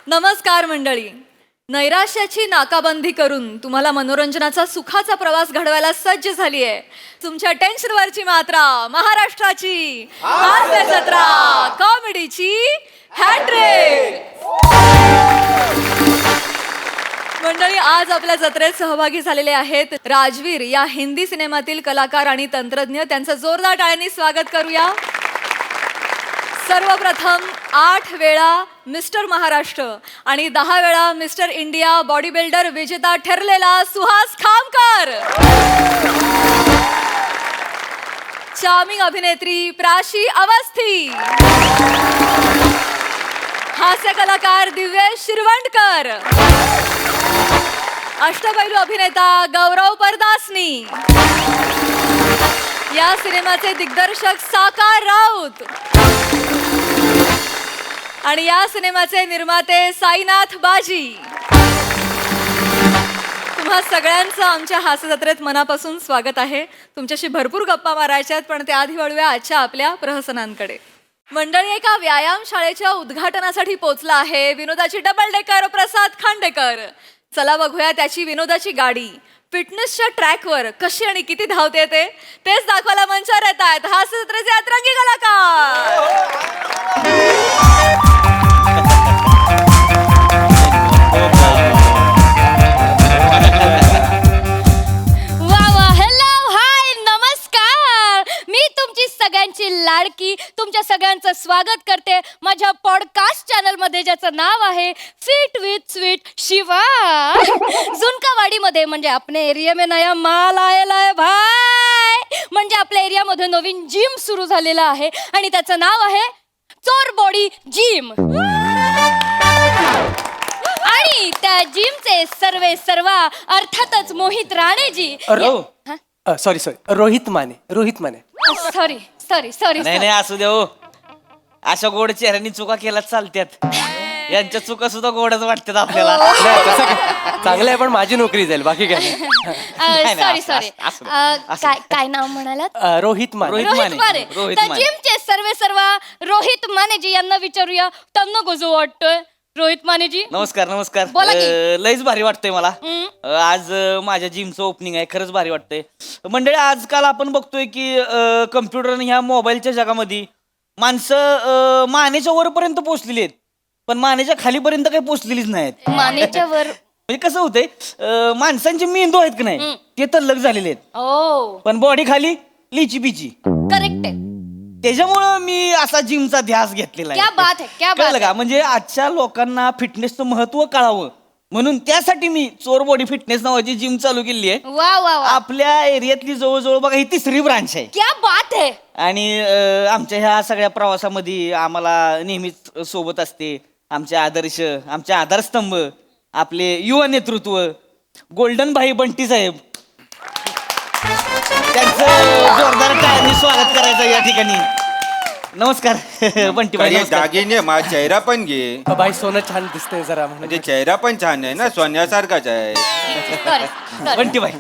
नमस्कार मंडळी. नैराश्याची नाकाबंदी करून तुम्हाला मनोरंजनाचा सुखाचा प्रवास घडवायला सज्ज झाली आहे तुमच्या टेन्शनवरची मात्रा महाराष्ट्राची हास्य जत्रा कॉमेडीची हॅट्रिक. मंडळी, आज आपल्या जत्रेत सहभागी झालेले आहेत राजवीर या हिंदी सिनेमातील कलाकार आणि तंत्रज्ञ. त्यांचं जोरदार टाळ्यांनी स्वागत करूया. सर्वप्रथम 8 वेळा मिस्टर महाराष्ट्र आणि 10 वेळा मिस्टर इंडिया बॉडी बिल्डर विजेता ठरलेला सुहास खामकर. चार्मिंग अभिनेत्री प्राशी अवस्थी. हास्य कलाकार दिव्येश शिरवंडकर. अष्टपैलू अभिनेता गौरव परदासनी. या सिनेमाचे दिग्दर्शक साकार राऊत आणि या सिनेमाचे निर्माते साईनाथ बाजी. तुम्हा सगळ्यांचं आमच्या हास्य जत्रेत मनापासून स्वागत आहे. तुमच्याशी भरपूर गप्पा मारायच्यात, पण त्याआधी वळूया आजच्या आपल्या प्रहसनांकडे. मंडळी, एका व्यायाम शाळेच्या उद्घाटनासाठी पोहोचला आहे विनोदाची डबल डेकर प्रसाद खांडेकर. चला बघूया त्याची विनोदाची गाडी फिटनेसच्या ट्रॅकवर कशी आणि किती धावते तेच दाखवायला मंचावर येत आहेत हास्य जत्रेचे अतरंगी कलाकार. सगळ्यांची लाडकी तुमच्या सगळ्यांचं स्वागत करते माझ्या पॉडकास्ट चॅनल मध्ये, ज्याचं नाव आहे फिट विथ स्वीट शिवा. जुनकावाडीमध्ये म्हणजे आपल्या एरिया में नया माल आयला आहे भाई. म्हणजे आपल्या एरियामध्ये नवीन जिम सुरू झालेला आहे आणि त्याचं नाव आहे चोर बॉडी जिम. आणि त्या जिमचे सर्व अर्थातच मोहित राणेजी. सॉरी रोहित माने. सॉरी नाही असू दे हो. अशा गोड चेहऱ्यानी चुका केल्या चालत्यात. यांच्या चुका सुद्धा गोडच वाटतात आपल्याला. चांगलं आहे, पण माझी नोकरी जाईल, बाकी काय. सॉरी काय नाव म्हणालात? रोहित माने. जिमचे सर्व रोहित मानेजी यांना विचारूया, त्यांना कसं वाटतंय. रोहित मानेजी नमस्कार. बोला की. लयच भारी वाटतंय मला. आज माझ्या जिमचं ओपनिंग आहे. खरंच भारी वाटतंय. मंडळी, आजकाल आपण बघतोय की कम्प्युटर आणि ह्या मोबाईलच्या जगामध्ये माणसं मानेच्या वरपर्यंत पोहोचलेली आहेत, पण मानेच्या खालीपर्यंत काही पोहोचलेलीच नाहीत. मानेच्या वर म्हणजे कसं होतंय, माणसांचे मेंदू आहेत की नाही ते तल्लक झालेले आहेत, ओ पण बॉडी खाली लिची पिची. करेक्ट आहे. त्याच्यामुळं मी असा जिमचा ध्यास घेतलेला क्या बात है, क्या बात कळलं का? म्हणजे आजच्या लोकांना फिटनेसचं महत्व कळावं म्हणून त्यासाठी मी चोर बॉडी फिटनेस नावाची जिम चालू केली आहे. वा वा वा, आपल्या एरियातली जवळजवळ बघा ही 3री ब्रांच आहे. क्या बात है. आणि आमच्या ह्या सगळ्या प्रवासामध्ये आम्हाला नेहमीच सोबत असते आमचे आदर्श, आमचे आधारस्तंभ, आपले युवा नेतृत्व गोल्डन भाई बंटी साहेब. त्यांचं जोरदार टाळ्यांनी स्वागत करायचं या ठिकाणी. नमस्कार बंटी भाई. दागिने माझा चेहरा पण घे. बाई, सोनं छान दिसतंय जरा, म्हणजे चेहरा पण छान आहे ना, सोन्यासारखाच आहे. Sorry. बंटी भाई.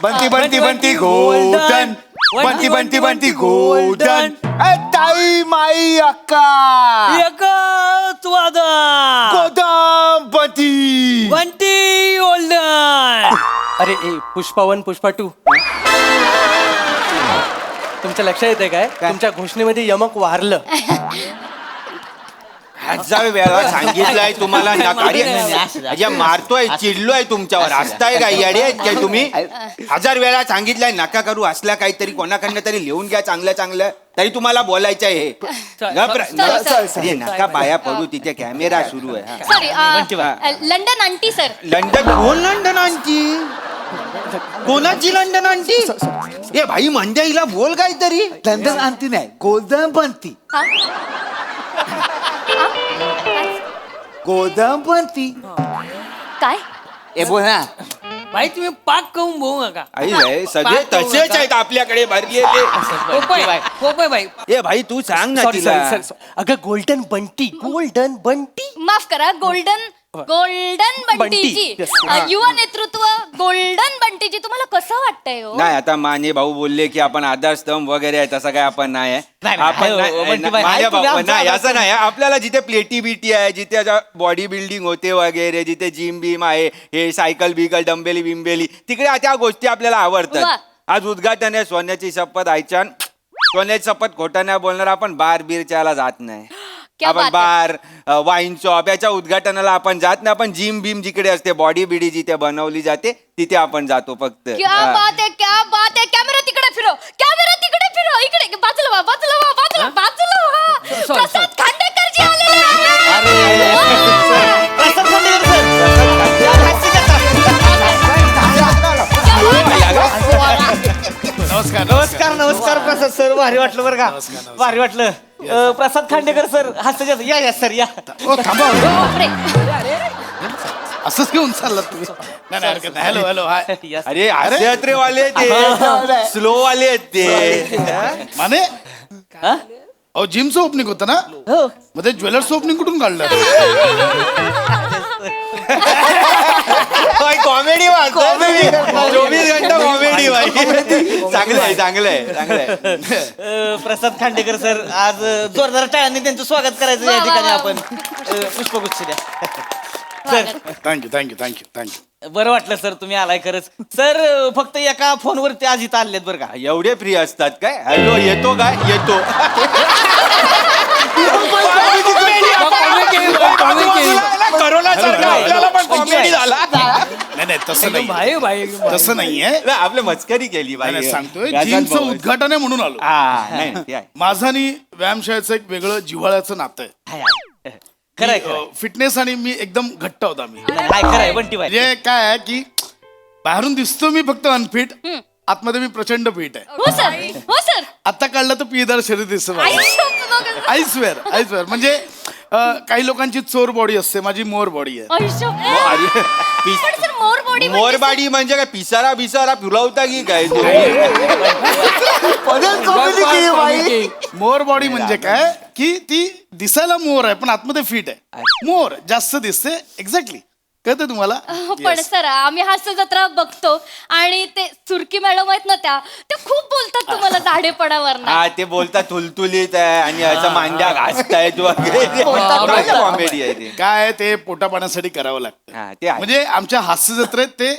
बंटी बंटी बंटी गोल्डन. बंटी गोल्डन. ताई माई अक्का गोदम बंटी. बंटी गोल्डन. अरे पुष्पा 1 पुष्पा 2 तुमच्या लक्षात येते काय? तुमच्या घोषणेमध्ये यमक वारलं. हजार वेळा सांगितलंय तुम्हाला नका मारतोय, चिडलोय तुमच्यावर. असताय काय, येडे आहेत काय तुम्ही? 1000 वेळा सांगितलंय नका करू असल्या काहीतरी, कोणाकडनं तरी लिहून घ्या चांगलं तरी तुम्हाला बोलायचं आहे. नका पाया पडू, तिथे कॅमेरा सुरू आहे. Sorry, London aunty sir. London? कोण लंडन आणती? कोणाची लंडन आणती? ए भाई म्हणजे हिला बोल काहीतरी. लंडन आणती नाही, गोल्डन बनती. गोल्डन बनती काय? ए बोल ना भाई, तुम्ही पाक कहून बोलू नका. आई रे, सगळे तसेच आहेत आपल्याकडे भरले. पोपय भाई, ए भाई तू सांग ना सॉरी तिला. अगं गोल्डन बंटी. माफ करा, गोल्डन गोल्डन बंटीजी Yes. युवा नेतृत्व गोल्डन बंटीजी तुम्हाला कसं वाटतंय हो? नाही आता माने भाऊ बोलले की आपण आधारस्तंभ वगैरे आहे तसं काय आपण नाही आहे. नाही, नाही, आपण आहे, नाही- बंटी बाई, माने आहे तुम्ही भाऊ आमचा नाही असं आधारस्तंभ. नाही आहे. आपल्याला जिथे प्लेटी बिटी आहे जिथे बॉडी बिल्डिंग होते वगैरे जिथे जिम बिम आहे हे सायकल बिकल डंबेली बिंबेली तिकडे त्या गोष्टी आपल्याला वा. आवडतात. आज उद्घाटन आहे सोन्याची शपथ आयच्यान सोन्याची शपथ खोटा नाही बोलणार आपण बार बीरच्याला जात नाही. क्या आपण बात बार वाईन शॉप याच्या उद्घाटनाला आपण जात नाही. आपण जिम बिम जिकडे असते बॉडी बिडी जिथे बनवली जाते तिथे आपण जातो फक्त. क्या बात आहे क्या बात आहे कॅमेरा तिकडे फिरव कॅमेरा तिकडे फिरव इकडे बाजूला व्हा बाजूला व्हा बाजूला बाजूला व्हा Sorry, प्रसाद खांडेकरजी आलेले आहेत. प्रसाद खांडेकर सर. या हास्य जत्रा. नमस्कार नमस्कार प्रसाद सर भारी वाटलं बरं का भारी वाटलं. प्रसाद खांडेकर सर हास्य जत्रा. या सर या. बापरे. असंच घेऊन चाललात तुम्ही नाही नाही, हरकत नाही. हॅलो हॅलो हाय या. अरे हास्यात्रे वाले ते स्लो वाले आहेत ते. माने अहो जिमचं ओपनिंग होतं ना मग ते ज्वेलर्सचं ओपनिंग कुठून काढलं कॉमेडी वाटत 24 घंटा कॉमेडी भाई. चांगलं आहे चांगलं आहे चांगलं आहे. प्रसाद खांडेकर सर आज जोरदार टाळ्यांनी त्यांचं स्वागत करायचं या वा, वा, ठिकाणी वा. आपण पुष्पगुच्छ द्या. Sir thank you thank you thank you thank you बरं वाटलं सर तुम्ही आलाय खरंच. सर फक्त एका फोनवरती आज इथं आलेत बरं का. एवढे फ्री असतात काय. हॅलो येतो काय येतो. करोना सारखा आपल्याला पण कॉमेडी झाला. नाही नाही तसं नाही भाई भाई तसं नाहीये नाही, आपलं मस्करी केली नाही, नाही, बाई. सांगतोय व्याजात जिमचं भाऊ. उद्घाटन आहे म्हणून आलो हा नाही ते आहे. माझं आणि व्यायामशाळेचं एक वेगळं जिव्हाळ्याचं नातं आहे खरंय खरंय फिटनेस आणि मी एकदम घट्ट होता मी काय खरंय बंटी बाई. म्हणजे काय आहे की बाहेरून दिसतो मी फक्त अनफिट आतमध्ये मी प्रचंड फिट आहे. हो सर हो सर आता काढलं तर पियदार शरीर दिसतं मला. आईसवेअर म्हणजे काही लोकांची चोर बॉडी असते माझी मोर बॉडी आहे. अरे पण सर मोर बॉडी मोरबाडी म्हणजे काय पिसारा बिसारा फुलवता की काय तू? मोर बॉडी म्हणजे काय की ती दिसायला मोर आहे पण आतमध्ये फिट आहे. मोर जास्त दिसते एक्झॅक्टली कळतं तुम्हाला. पण सर आम्ही हास्य जत्रा बघतो आणि ते सुरकी मॅडम आहेत ना त्या खूप बोलतात तुम्हाला जाडेपणावर ना. हा ते बोलतात तुलतुलीत आहे आणि याचा मांड्या घासतायत वगैरे कॉमेडी आहे ते. काय ते पोटा पाण्यासाठी करावं लागतं हा, ते आहे. म्हणजे आमच्या हास्य जत्रेत ते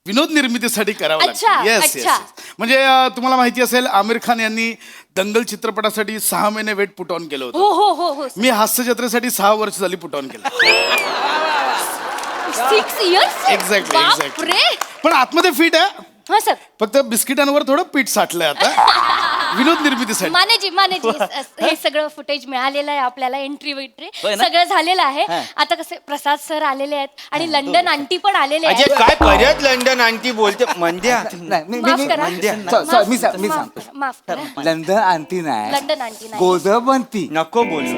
विनोद निर्मितीसाठी करावं अच्छा, लागतं. येस अच्छा. येस म्हणजे तुम्हाला माहिती असेल आमिर खान यांनी दंगल चित्रपटासाठी 6 महिने वेट पुट ऑन केलं होतं. हो हो हो हो मी हास्य जत्रेसाठी 6 वर्ष झाली पुट ऑन केलं. 6 इयर्स एक्झॅक्टली एक्झॅक्टली बापरे. पण आतमध्ये फिट आहे हा सर फक्त बिस्किटांवर थोडं पीठ साठलंय आता विनोद निर्मितीसाठी. मानेजी हे सगळं फुटेज मिळालेलं आहे आपल्याला एंट्री विट्री होय ना? सगळं झालेलं आहे. आता कसे प्रसाद सर आलेले आहेत आणि लंडन आंटी पण आलेले अजय आहेत. काय परत लंडन आणती बोलते मंद्या. नाही, माफ करा. मी सांगतो माफ करा लंडन आणती नाही लंडन आंटी नाही गोदबंती. नको बोलू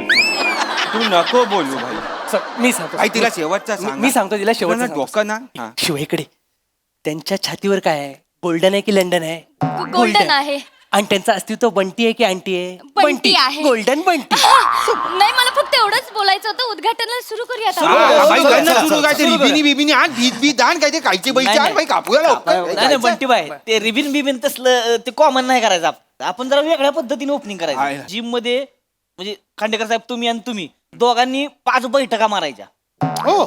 तू नको बोलू भाई. सर, मी सांगतो आई तिला शेवटचा सांग. मी सांगतो तिला शेवटचं ना, सांगतो. डोकं ना हा. शिवाईकडे त्यांच्या छातीवर काय आहे गोल्डन आहे की लंडन आहे गोल्डन आहे. आणि त्यांचं अस्तित्व बंटी आहे की आंटी आहे बंटी आहे. गोल्डन बंटी. नाही मला फक्त एवढंच बोलायचं होतं उद्घाटनाला सुरू करूयात हा, आपण. बाई, सुरू करणं करा, सुरू काय ते सुरू करा. रिबिनी बिबिनी आण भीत आण काय ते कायचे बाईचे नाही, आण बाई कापूया नाही नाही बंटी बाई ते रिबिन बिबिन तसलं ते कॉमन नाही करायचं आपण जरा वेगळ्या पद्धतीने ओपनिंग आहे. करायचं. जिम मध्ये म्हणजे खांडेकर साहेब तुम्ही आणि तुम्ही दोघांनी 5 बैठका मारायच्या. हो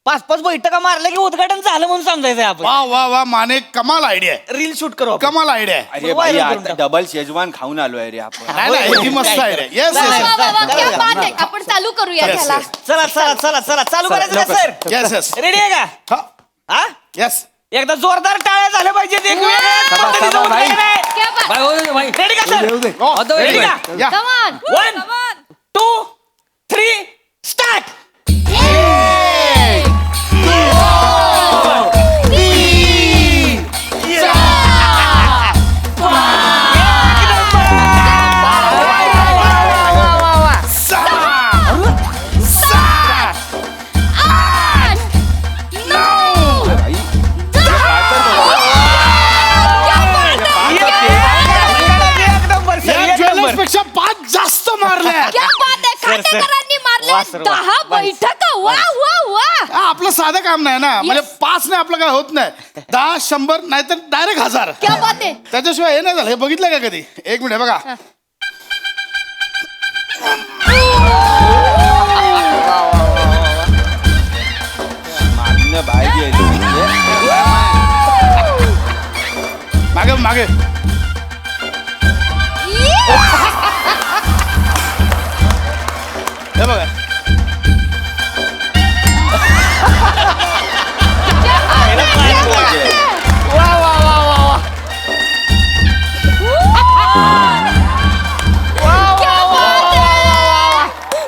5 बैठका मारल्या की उद्घाटन झालं म्हणून समजायचंय आपण. वा वा वा माने कमाल आयडिया आहे रील शूट करू आपण. कमाल आयडिया आहे. अरे बाई आता डबल शेजवान खाऊन आलोय रे आपण. नाही नाही ही मस्त आयडिया येस वा, वा, येस वा, वा, क्या बात आहे. आपण चालू करूया Yes, त्याला. yes. चला चला चला चला चालू करायचं का सर. येस येस रेडी आहे का हा येस एकदा जोरदार टाळ्या झाल्या पाहिजेत. एक वेगळ्याच पद्धतीचं उद्घाटन आहे. क्या बात. भाई हो दे भाई रेडी का सर होतो रेडी भाई. का या Come on. 1 2 3 स्टार्ट. या ज्वेलर्स पेक्षा 5 जास्त मारल्या. क्या बात आहे. खांडेकरांनी मारले वासर, 10 बैठका वा वा वा हा, आपलं साधं काम नाही ना म्हणजे 5 ने आपलं काय होत नाही 10 100 नाहीतर डायरेक्ट 1000 क्या बात आहे त्याच्याशिवाय हे नाही झालं हे बघितलं का कधी एक मिनिट बघा मागणं बाहेर मागे मागे हे बघा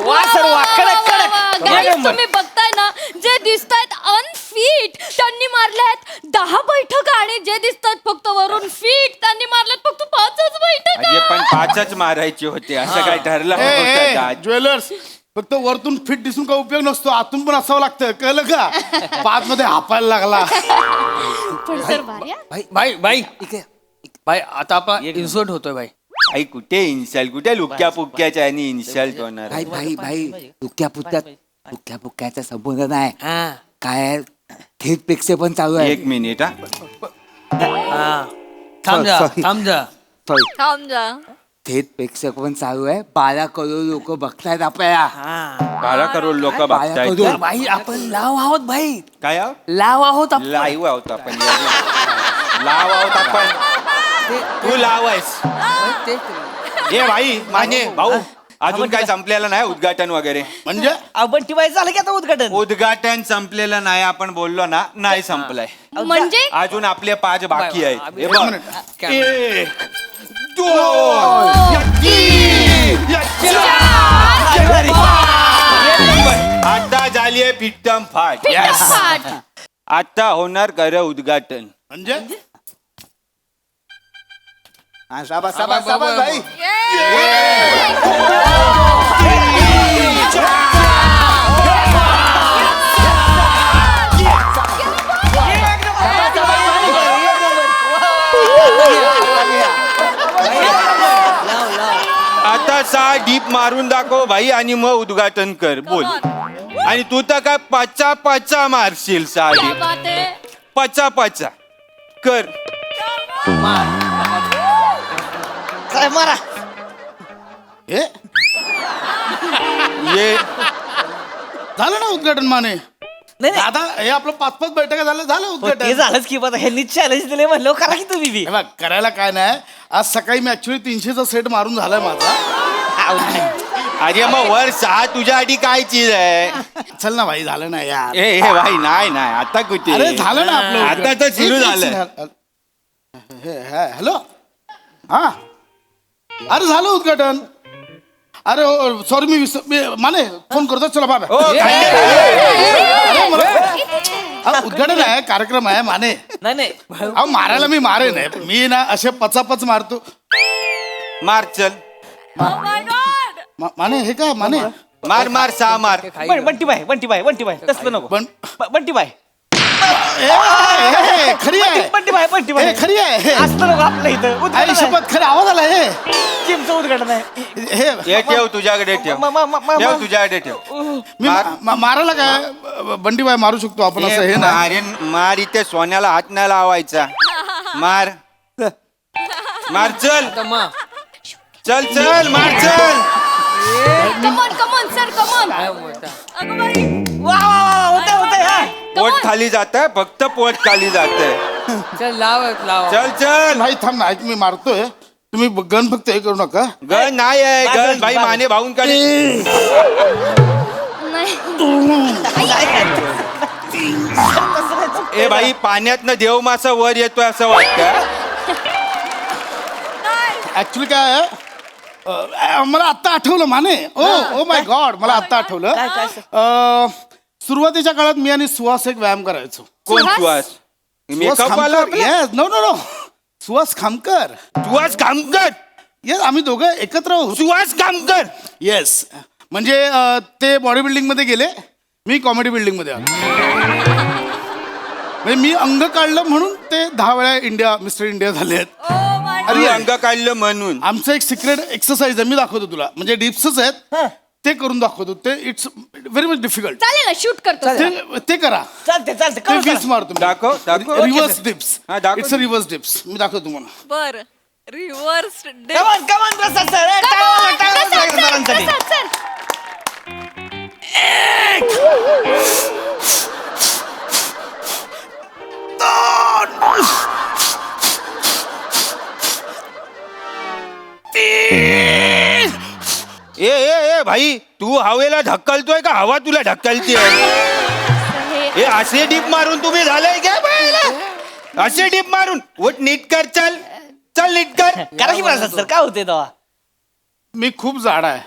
वासर वा कडक कडक गाईज तुम्ही बघताय ना जे दिसतायत अनफिट त्यांनी मारल्यात 10 बैठका आणि जे दिसतात फक्त वरून फिट त्यांनी मारल्यात फक्त 5च बैठका अजे पण 5च मारायचे होते असं काय ठरलं नव्हतं आज. ज्वेलर्स फक्त वरतून फिट दिसून का उपयोग नसतो आतून पण असावं लागतं कळलं का 5 मध्ये हापायला लागला पण सर भार्या भाई भाई भाई आता आपण इन्सर्ट होतोय भाई आई कुठे इन्सल्ट कुठे लुक्या पुक्याच्या आणि इन्सल्ट होणार भाई भाई भाई दुख्या पुक्याचा संबंध नाही हा काय थेट पेक्षा पण चालू आहे 1 मिनिट हा हा थांब जा Sorry. थांब जा Sorry. थांब जा थेट प्रेक्षक पण चालू आहे 12 करोड लोक बघतायत आपल्याला हा 12 करोड लोक 12 बघतायत करोड. भाई आपण लाव आहोत भाई काय आहोत? लाव आहोत आपण लाईव्ह आहोत आपण लाव आहोत आपण तू लाव आहेस हे भाई माने भाऊ अजून काय संपलेलं नाही उद्घाटन वगैरे म्हणजे बंटी बाई झालं की आता उद्घाटन उद्घाटन संपलेलं नाही आपण बोललो ना नाही संपलंय म्हणजे अजून आपले 5 बाकी आहेत हे एक बघ मिनिट 1 2 आता झालीये पिट्टम फाट फाट. आता होणार खरं उद्घाटन म्हणजे हा, शाबास शाबास शाबास भाई आता 6 डीप मारून दाखव भाई आणि मग उद्घाटन कर बोल आणि तू तर काय पचा मारशील 6 क्या डीप बात आहे पचा कर काय मारा हे ये झालं ना उद्घाटन माने नाही नाही दादा हे आपलं 5 बैठका झालं झालं हो, ते उद्घाटन झालंच की आता ह्यांनी चॅलेंज दिले म्हणलं करा की तुम्ही बी हे बघ करायला काय नाही आज सकाळी मी ऍक्च्युली 300चा सेट मारून झालाय माझा अरे मग वर 6 तुझ्यासाठी काय चीज आहे चल ना भाई झालं ना यार ए हे भाई नाही आता कुठे अरे झालं ना आपलं आता उद्घाटन. तर सुरू झालं हॅलो हा अरे झालं उद्घाटन अरे सॉरी मी माने फोन करतो चला बाबा हो, अरे मला उद्घाटन आहे कार्यक्रम आहे माने नाही नाही अहो मारायला मी मारेन मी ना असे पचापच मारतो मार चल माने हे काय माने मार 6 मार बंटी बाई तसलं नको पण बंटी बाई खरी आहे बंटी बाई हे खरी आहे असलं नको आपलं इथं आई उद्घाटन आहे. शपथ खरं आवाज आला हे जिमचं उद्घाटन आहे हे हे ठेव तुझ्याकडे ठेव ठेव तुझ्याकडे ठेव मी मारायला काय बंडीबाई मारू शकतो आपण असं हे ना मार इथे सोन्याला हात नाही लावायचा मार चल चल मार चल कमॉन सर कमॉन वा होतंय हा पोट खाली जात आहे फक्त पोट खाली जात आहे चल लाव चल नाही थांब ना ऐक मी मारतोय तुम्ही गण फक्त हे करू नका गण नाही आहे गण भाई माने भाऊंकडे ए भाई पाण्यातनं देव मासा वर येतोय असं वाटतं ऍक्च्युली काय आहे, मला आत्ता आठवलं माने ओ माय गॉड मला आत्ता आठवलं सुरुवातीच्या काळात मी आणि सुहास एक व्यायाम करायचो कोण सुहास? सुहास मेकअप वाला yes no Suhas Khamkar Suhas Kamkar yes आम्ही दोघं एकत्र होतो सुहास कामकर येस म्हणजे ते बॉडी बिल्डिंग मध्ये गेले मी कॉमेडी बिल्डिंग मध्ये आलो म्हणजे मी अंग काढलं म्हणून ते 10 वेळा मिस्टर इंडिया झाले आहेत अरे अंग काढलं म्हणून आमचं एक सिक्रेट एक्सरसाइज आहे मी दाखवतो तुला म्हणजे डिप्सच आहेत ते करून दाखवतो. ते इट्स व्हेरी मच डिफिकल्ट. चालेल ना, शूट करतो. ते करा. चालते चालते ते करू 20 चला. मारतो. दाखव, दाखव. Reverse dips. हा, दाखव. It's reverse dips. मी दाखवतो तुम्हाला. बर reverse Come on, come on, Prasad sir. टाळ्या वाजवा सरांसाठी. प्रसाद सर. ए ए ए भाई, तू हवेला ढकलतोय का हवा तुला ढकलते? हे असे डीप मारून तुम्ही झालंय का बाईला? असे डीप मारून उठ, नीट कर. चल चल, नीट कर. करा की प्रसाद सर, काय होते तेव्हा? मी खूप जाड आहे.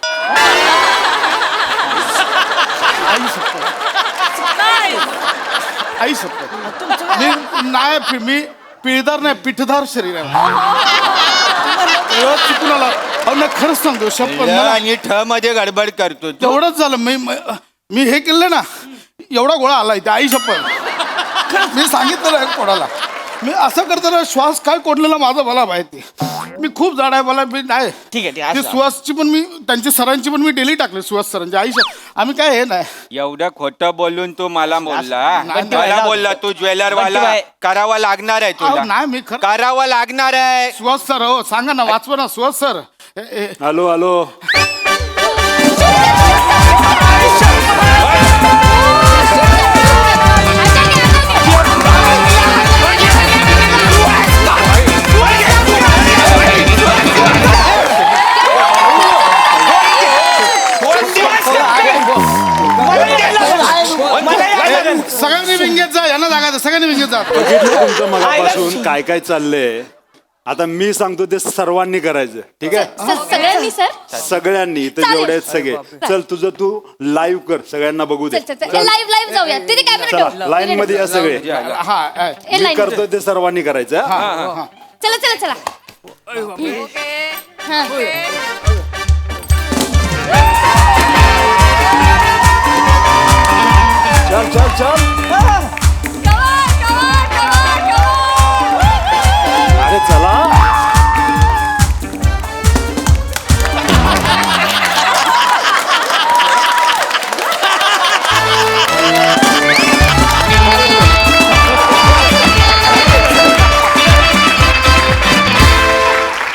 आई शपथ. मी नाही, मी पिळदार नाही, पिठदार शरीर आहे. एवढं चुकून आला. अहो ना, खरंच सांगतो शपथ. मला आणि ठ मध्ये गडबड करतो तू. तेवढंच झालं. मी हे केलं ना, एवढा गोळा आला इथे. आई शपथ. मी सांगितलं आहे कोणाला. मी असं करताना श्वास काय कोडलेला माझा मला माहिती. मी खूप जाड आहे. मला मी नाही. ठीक आहे, ठीक ती आहे. सुहासची पण मी, त्यांची सरांची पण मी डेली टाकले. सुहास सरांची. आई आम्ही काय हे नाही. एवढं खोटं बोलून तू मला बोलला. नाही, मला बोलला तू ज्वेलर वाला. बंटी करावा लागणार आहे अहो, तुला. नाही मी खरं. करावा लागणार आहे. सुहास सर, हो सांगा ना, वाचवा ना सुहास सर. Hello hello. सगळ्यांनी विंगेत जा. यांना जागा सगळ्यांनी विंगेत जा. बघितलं तुमचं मगापासून काय काय चाललंय. आता मी सांगतो ते सर्वांनी करायचं. ठीक आहे, सगळ्यांनी सर. सगळ्यांनी इथे चालेल. जेवढे आहेत सगळे. चल तुझं तू लाईव्ह कर, सगळ्यांना बघू दे. लाईव्ह जाऊया. तिथे कॅमेरा चला ठेव. लाईन मध्ये या सगळे. हा हे मी line करतो ते सर्वांनी करायचं. हा? चला चला चला. ओके हा. चल चल चल. अरे चला.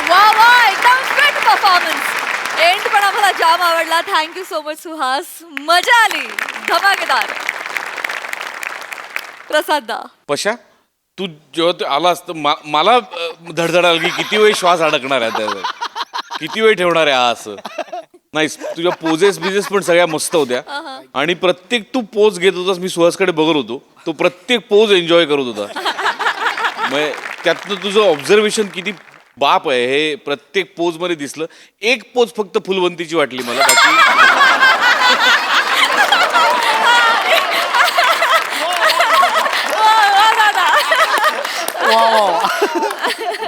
वा वा एकदम फिट परफॉर्मन्स. एंड पण आम्हाला जाम आवडला. Thank you so much Suhas. मजा आली. धमाकेदार. प्रसाद दा, पशा तू जेव्हा तू आलास तर मला धडधड आली की किती वेळ श्वास अडकणार आहे त्यावर, किती वेळ ठेवणार आहे हा असं. नाही, तुझ्या पोजेस बिजेस पण सगळ्या मस्त होत्या आणि प्रत्येक तू पोज घेत होतास. मी सुहासकडे बघत होतो, तो प्रत्येक पोज एन्जॉय करत होता. म्हणजे त्यातनं तुझं ऑब्झर्वेशन किती बाप आहे हे प्रत्येक पोज मध्ये दिसलं. एक पोज फक्त फुलवंतीची वाटली मला,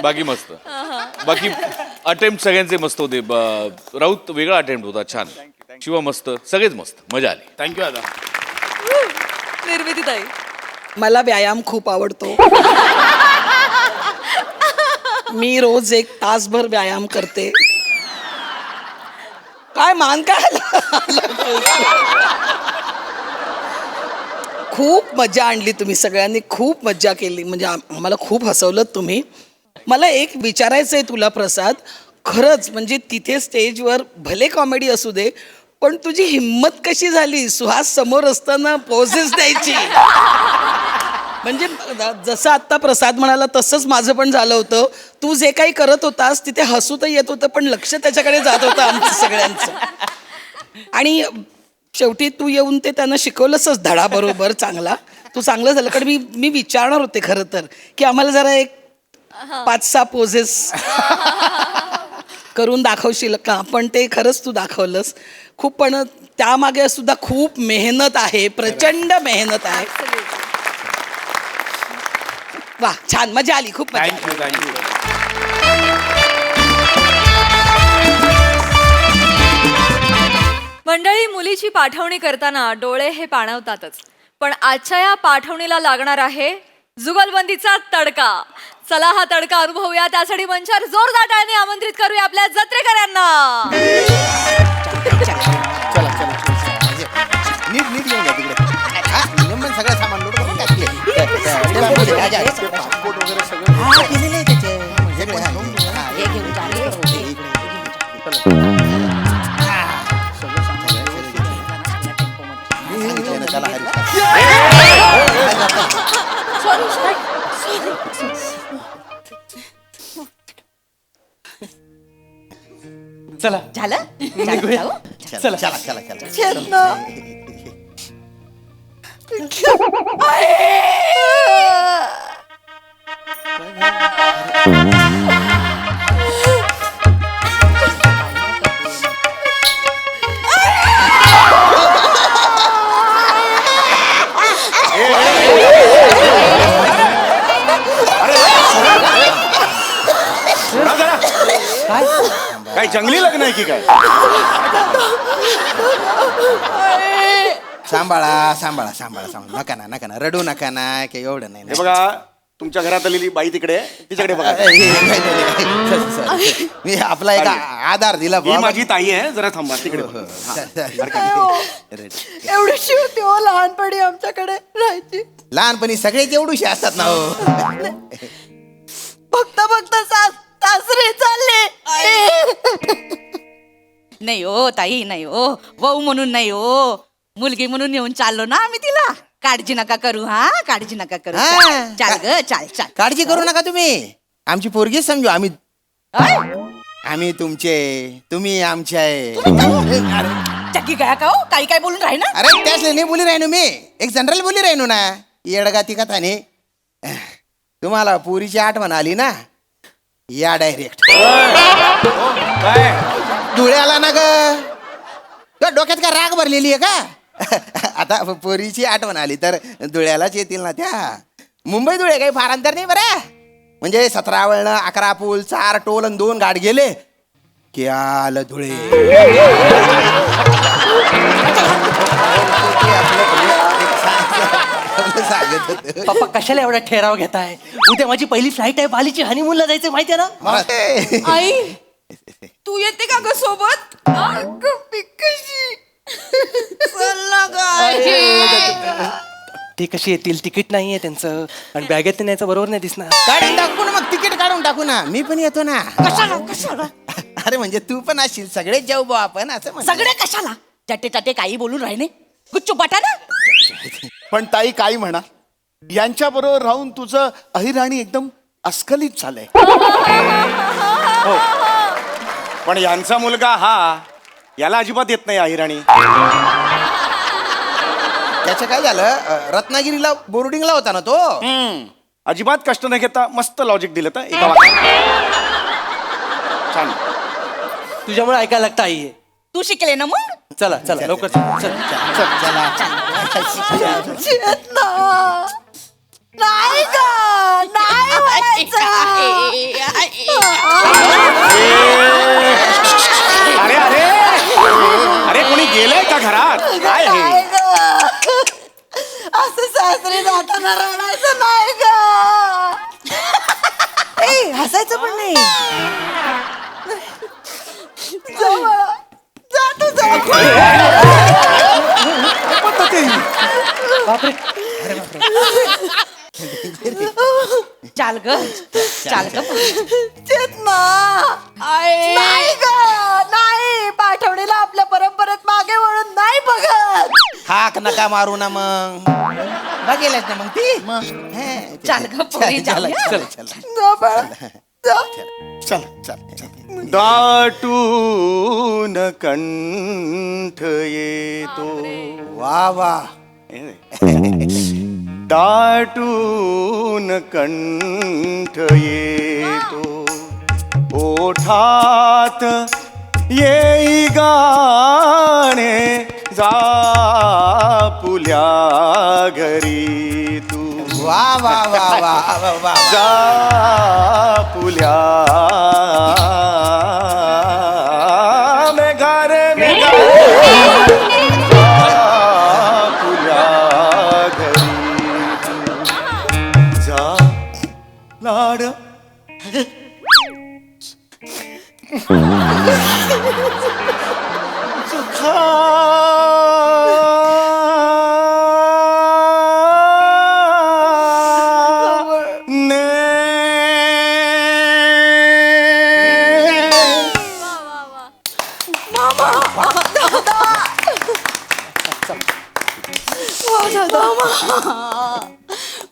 बाकी मस्त. बाकी अटेम्प्ट सगळ्यांचे मस्त होते. राऊत वेगळा अटेम्प्ट होता, छान. शिवा मस्त, सगळेच मस्त, मजा आली. थँक्यू दादा. निर्मिती ताई. मला व्यायाम खूप आवडतो. मी रोज 1 तासभर व्यायाम करते. काय मान काय खूप मजा आणली तुम्ही सगळ्यांनी. खूप मज्जा केली. म्हणजे आम्हाला खूप हसवलं तुम्ही. मला एक विचारायचं आहे तुला प्रसाद. खरंच म्हणजे तिथे स्टेजवर भले कॉमेडी असू दे, पण तुझी हिम्मत कशी झाली सुहास समोर असताना पोजेस द्यायची? म्हणजे जसं आत्ता प्रसाद म्हणाला तसंच माझं पण झालं होतं. तू जे काही करत होतास तिथे हसू तर येत होतं, पण लक्ष त्याच्याकडे जात होतं आमचं सगळ्यांचं. आणि शेवटी तू येऊन ते त्यांना शिकवलंसच धडा बरोबर चांगला. तू चांगलं झालं. कारण मी विचारणार होते खरं तर की आम्हाला जरा एक 5-6 पोजेस करून दाखवशील का, पण ते खरंच तू दाखवलंस खूप. पण त्यामागे सुद्धा खूप मेहनत आहे, प्रचंड मेहनत आहे. वा, छान, मजा आली, खूप मजा. Thank you thank you. मंडळी, मुलीची पाठवणी करताना डोळे हे पाणवतातच, पण आजच्या या पाठवणीला लागणार आहे जुगलबंदीचा तडका. चला हा तडका अनुभवूया. त्यासाठी मंचावर जोरदार टाळ्यांनी आमंत्रित करूया आपल्या जत्रेकरांना. पासपोर्ट वगैरे सगळं चला झालं निघूया. चला चला चला चला काय जंगली लग्न आहे की काय? सांभाळा सांभाळा सांभाळा सांभाळा नका ना रडू नका ना की एवढं नाही हे बघा तुमच्या घरात आलेली बाई तिकडे आहे, तिच्याकडे बघा. मी आपला एक आधार दिला ही माझी ताई आहे, जरा थांबा तिकडे बघा. एवढीशी होती हो लहानपणी आमच्याकडे राहायची. लहानपणी सगळेच एवढूशी असतात ना हो. बघता बघता सासरे चालले. नाही हो ताई, नाही हो, वहू म्हणून नाही हो, मुलगी म्हणून येऊन चाललो ना आम्ही तिला. काळजी नका करू, हा काळजी नका करू. हा. चाल ग चाल चाल. काळजी करू नका तुम्ही, आमची पोरगीच समजू आम्ही. आम्ही तुमचे, तुम्ही आमचे आहे. चक्की काय का हो, काही काय बोलून राही ना. अरे त्याच नाही बोली राहिनो मी, एक जनरल बोली राहिनो ना. येडगाती कथाने तुम्हाला पुरीची आठवण आली ना, या डायरेक्ट धुळ्याला ना ग, डोक्यात का राग भरलेली आहे का? आता पोरीची आठवण आली तर धुळ्यालाच येतील ना त्या. मुंबई धुळे काही फार अंतर नाही बरं. म्हणजे 17 वळणं, 11 पूल, 4 टोल आणि 2 गाठ गेले की आलं धुळे. सांगत होतं. पप्पा कशाला एवढा ठेराव घेताय? उद्या माझी पहिली फ्लाईट आहे, बालीची हनीमूनला जायचं माहितीये ना. आई तू येते का ग सोबत? ते कशी येतील? तिकीट नाहीये त्यांचं आणि बॅगेत न्यायचं बरोबर नाही दिसणार. काढून टाकू ना मग, तिकीट काढून टाकू ना, मी पण येतो ना. कशाला कशाला अरे म्हणजे तू पण असशील, सगळेच जाऊ बा आपण असं म्हणतो. सगळे कशाला चटे चटे काही बोलून राहिले गुच्चू पटा ना. पण ताई काही म्हणा, यांच्या बरोबर राहून तुझं अहिराणी एकदम अस्खलित झालंय. हो. पण यांचा मुलगा हा, याला अजिबात येत नाही अहिराणी. त्याचं काय झालं, रत्नागिरीला बोर्डिंगला होता ना तो. अजिबात कष्ट न घेता मस्त लॉजिक दिलं तर एका वाक्यात. छान. तुझ्यामुळे ऐकायला लागतं आई. तू शिकले ना मग. चला चला लवकर चला. नाही ग, नाही म्हणायचं. अरे अरे अरे कोणी गेलंय का घरात? काय नाही आहे? ग, असं सासरी जाताना रडायचं नाही ग. ए हसायचं पण नाही. जा बाळा, जा तू जा. चाल ग चाल ग. चेतना नाही ग, नाही. पाठवणीला आपल्या परंपरेत मागे वळून नाही बघत. हाक नका मारू ना मग, बघेलच ना मग ती. चाल ग पोरी, चाल ग. जा बाळा, जा. चल चल. दाटून कंठ येतो. वा वा. दाटून कंठ येतो, ओठात येई गाणे, जापुल्या घरी तू. वा वा वा वा वा वा. जापुल्या मेघारे मेघारे, जापुल्या घरी तू. जा लाड सुखा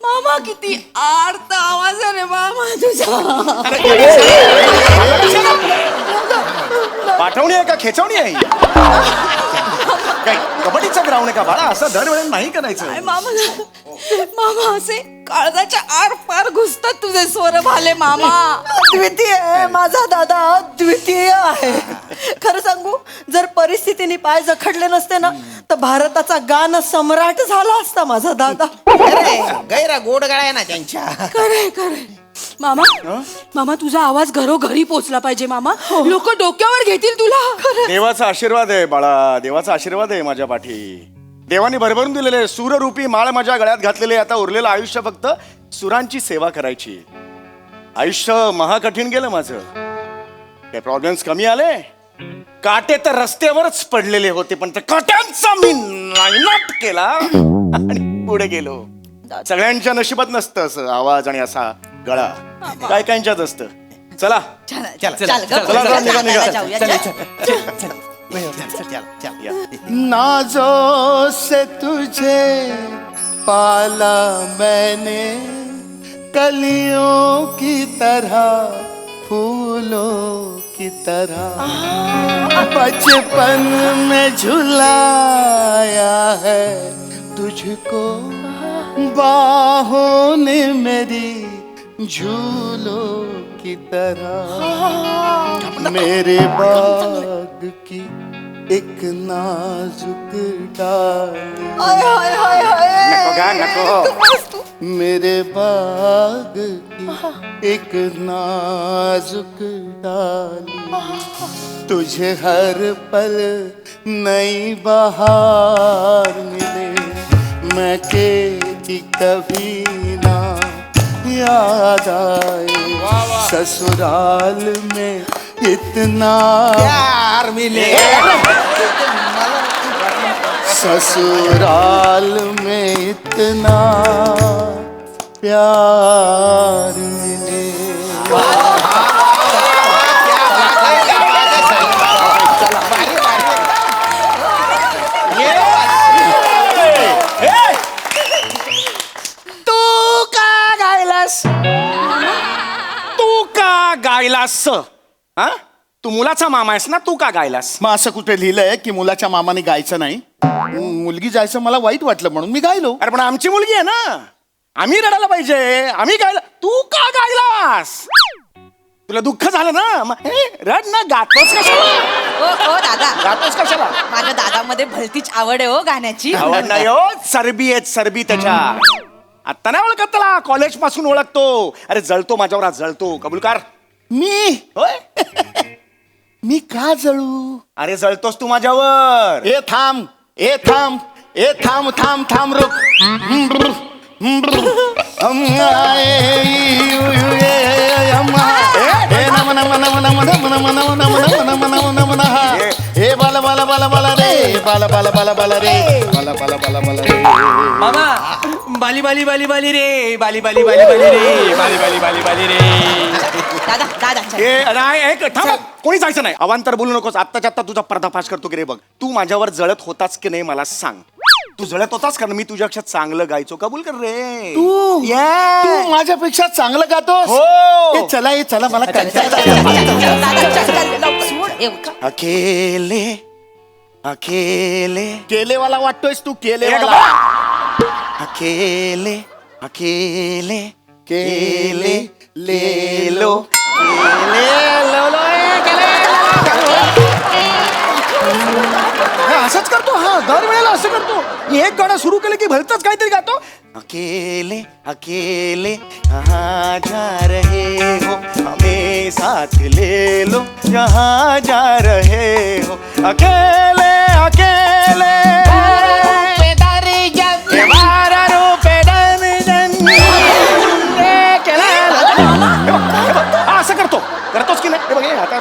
मामा किती आर्त आवाज आहे रे मामा तुझा. पाठवणी आहे का खेचवणी आहे काय कबड्डीचा ग्राउंड आहे का बाळा? असं दरवेळेला नाही करायचं. मामा असे काळजाच्या आर पार घुसतात तुझे स्वर भाले मामा. अद्वितीय आहे माझा दादा, अद्वितीय आहे. खरं सांगू, जर परिस्थितीने पाय जखडले नसते ना तर भारताचा गान सम्राट झाला असता माझा दादा. गैरा गोड गळा आहे ना त्यांच्या. खरंय खरंय. मामा मामा तुझा आवाज घरोघरी पोचला पाहिजे मामा. लोक डोक्यावर घेतील तुला. देवाचा आशीर्वाद आहे बाळा, देवाचा आशीर्वाद आहे माझ्या पाठी. देवाने भरभरून दिलेले सूररूपी माळ माझ्या गळ्यात घातलेले. आता उरलेलं आयुष्य फक्त सुरांची सेवा करायची. आयुष्य महाकठीण गेलं माझं. काही प्रॉब्लेम्स कमी आले. काटे तर रस्त्यावरच पडलेले होते, पण त्या काट्यांचा मी नायनाट केला आणि पुढे गेलो. सगळ्यांच्या नशिबात नसतं असं आवाज आणि असा गळा, काय काहींच्याच असतं. चला चल चला, निघा, निघा. जाऊया. नाजों से तुझे पाला मैंने, कलियों की तरह फूलों की तरह, बचपन में झुलाया है तुझको बाहों ने मेरी झूलों की तरह. मेरे बाग की एक नाजुक डाली, नको गा, नको. मेरे बाग की एक नाजुक डाली, तुझे हर पल नई बहार मिले, मैं के कभी ना याद आए. ससुराल में इतना प्यार मिले. ससुराल में इतना प्यार मिले. तू का गायलास? तू का गायलास? हा, तू मुलाचा मामा आहेस ना, तू का गायलास? मग असं कुठे लिहिलंय की मुलाच्या मामाने गायचं नाही? मुलगी जायचं मला वाईट वाटलं म्हणून मी गायलो. अरे पण आमची मुलगी आहे ना, आम्ही रडायला पाहिजे. आम्ही गायला, तू का गायलास? तुला दुःख झालं ना, मग हे, रड ना. गातोस कशाला? ओ दादा, गातोस कशाला? माझ्या दादामध्ये भलतीच आवड आहे हो गाण्याची. आवड नाही हो, चरबी आहेत, चरबी त्याच्या. आता नाही ओळखत त्याला, कॉलेज पासून ओळखतो. अरे जळतो माझ्यावर, आज जळतो. कबूल कर. मी होय. मी का जळू? अरे जळतोस तू माझ्यावर. ए थांब, ए थांब, ए थांब, थांब, थांब, रुक. हे बाला बाला बाला बाला रे, बाला बाला बाला बाला रे, बाला बाला बाला बाला रे. मामा, बाली बाली बाली बाली रे, बाली बाली बाली बाली रे, बाली बाली बाली बाली रे. दादा दादा चल. ए नाही, एक थांब. कोणी जायचं नाही. अवांतर बोलू नकोस. आत्ताच्या आत्ता तुझा पर्दाफाश करतो की रे बघ. तू माझ्यावर जळत होतास की नाही मला सांग. तू जळत होतास कारण मी तुझ्यापेक्षा चांगलं गायचो. कबूल कर रे. तू Yes. तू माझ्यापेक्षा चांगलं गातोस. हो. ए, चला ये चला, मला दादा चल लवकर सोड. अकेले अकेले केलेवाला वाटतोयस तू, ए, केलेवाला. अकेले अकेले केले ले लो. असंच करतो. हा, दरवेळेला असं करतो. एक गाणं सुरू केलं की भलतच काहीतरी गातो. अकेले अकेले कहाँ जा रहे हो, हमें साथ ले लो जहाँ जा रहे हो. अकेले अकेले असं करतोस की नाही? हे बघ, आता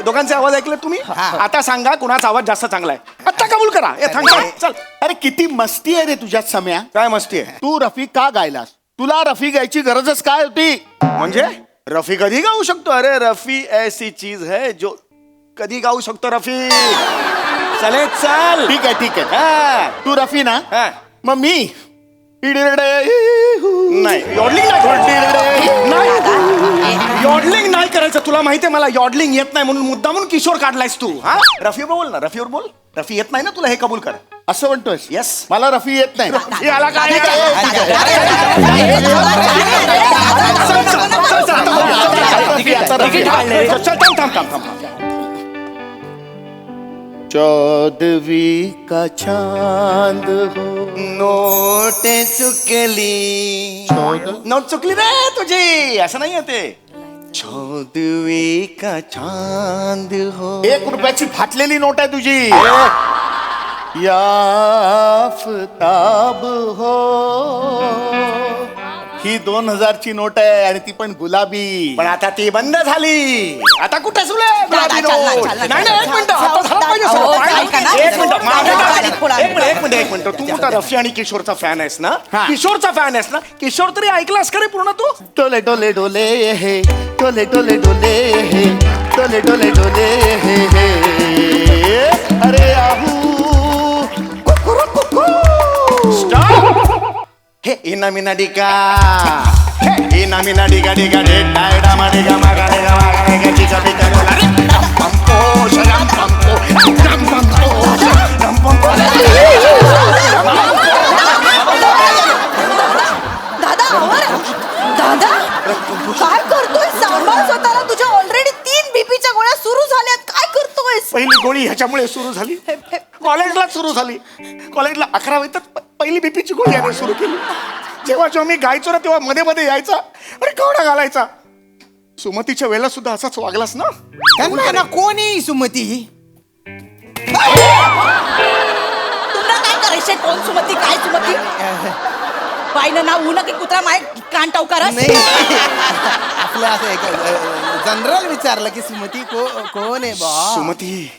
दोघांचे आवाज ऐकले तुम्ही. आता सांगा कुणाचा आवाज जास्त चांगला आहे. आता कबूल करा. थांब, चल. अरे किती मस्ती आहे रे तुझ्यात सम्या. काय मस्ती आहे? तू रफी का गायलास? तुला रफी गायची गरजच काय होती? म्हणजे रफी कधी गाऊ शकतो? अरे रफी ऐसी चीज है जो कधी गाऊ शकतो रफी. चले चल. ठीक आहे ठीक आहे. हा. तू रफी ना, हा. मग मी नाही यॉडलिंग नाही यॉडलिंग नाही करायचं. तुला माहितीये मला यॉडलिंग येत नाही म्हणून मुद्दामून किशोर काढलायस तू. हा रफीवर बोल ना, रफीवर बोल. रफी येत नाही ना तुला, हे कबूल कर. असं म्हणतोय. येस, मला रफी येत नाही. याला काय चौदवी का चांद हो, नोट चुकली. नोट चुकली रे तुझी, असं नाही ते. चौदवी का चांद हो. 1 रुपयाची फाटलेली नोट आहे तुझी. याफताब हो, ही 2000ची नोट आहे आणि ती पण गुलाबी. पण आता ती बंद झाली. आता कुठे सुले चालना, चालना, नाही नाही, एक मिनिट आता झालं पाहिजे अहो, सगळं. ऐका ना. एक मिनिट पुढं. एक मिनिट. तू मोठा रफी आणि किशोरचा फॅन आहेस ना, किशोरचा फॅन आहेस ना. किशोर तरी ऐकलास का रे पूर्ण तू? डोले डोले डोले हे, डोले डोले डोले हे, डोले डोले डोले हे. अरे आहू हे इना मिना डिका, हे इना मिना डिका डिका डे डायडा मा डिका मा गा डिका मा गा डिका चिका डिका बोला रे. पंपो शरम पंपो रम पंपो रम पंपो. दादा काय करतोय? सांभाळ स्वतःला. तुझ्या ऑलरेडी 3 बीपीच्या गोळ्या सुरू झाल्यात. काय करतोय? पहिली गोळी ह्याच्यामुळे सुरू झाली, कॉलेजला सुरू झाली. कॉलेजला 11वीत पहिली बीपीची गोळी याने सुरू केली. जेव्हा जेव्हा मी गायचो ना तेव्हा मध्ये मध्ये यायचा अरे केवढा घालायचा. सुमतीच्या वेळेला सुद्धा असाच वागलास ना. त्यांना कोणी सुमती? तुला काय करायचंय? कोण सुमती, काय सुमती? पाहिलं ना ऊन की कुत्रा माय कान टावकारस. नाही आपलं असं एक जनरल विचारलं की सुमती कोण आहे बा? सुमती,